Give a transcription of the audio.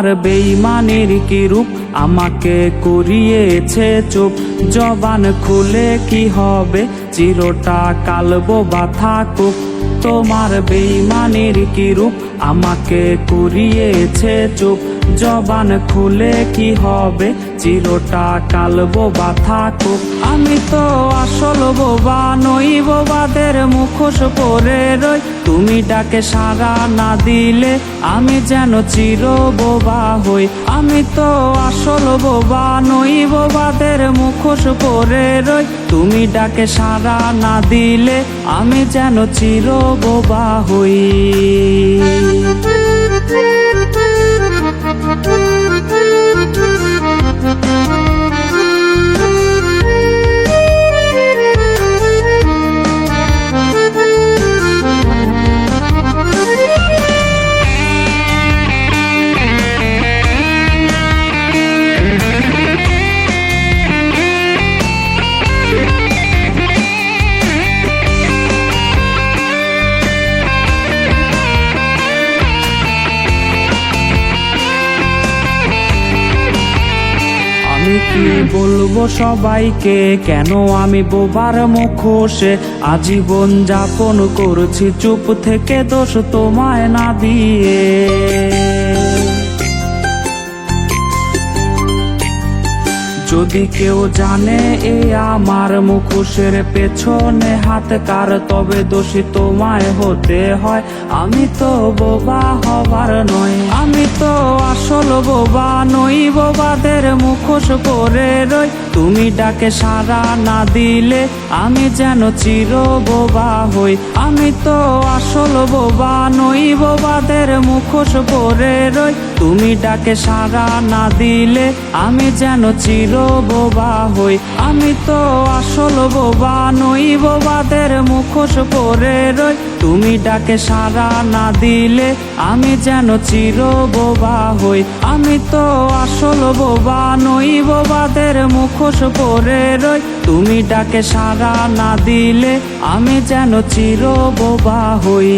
তোমার বেঈমানের কি রূপ, আমাকে করিয়েছে চুপ। জবান খুলে কি হবে, চিরটা কালবো বা থাকুক। তোমার বেঈমানের কি রূপ, আমাকে করিয়েছে চুপ। জবান খুলে কি হবে, চিরটা কালবো বা থাকুক। আমি তো আসল বোবা নই, বোবাদের মুখোশ পরে রই। তুমি ডাকে সাড়া না দিলে আমি যেন চির বোবা হই। আমি তো আসল বোবা নই, বোবাদের মুখোশ পরে রই। তুমি ডাকে সাড়া না দিলে আমি যেন চির বোবা হই। আমি কি বলবো সবাইকে, কেন আমি বোবার মুখোশে আজীবন যাপন করছি চুপ থেকে, দোষ তোমায় না দিয়ে। যদি কেউ জানে এ আমার মুখোশের পেছনে হাত কার, তবে দোষী তোমায় হতে হয়। আমি তো বোবা হবার নয়, আমি তো আসল বোবা নই, বোবাদের মুখোশ পরে রই। তুমি ডাকে সাড়া না দিলে আমি যেন চির বোবা হই। আমি তো আসল বোবা নই, বোবাদের মুখোশ পরে রই। তুমি ডাকে সাড়া না দিলে আমি যেন চির বোবা হই। আমি তো আসল বোবা নই, বোবাদের মুখোশ পরে রই। তুমি ডাকে সাড়া না দিলে আমি যেন চির বোবা হই। আমি তো আসল বোবা নই, বোবাদের মুখোশ পরে রই। তুমি ডাকে সাড়া না দিলে আমি যেন চির বোবা হই।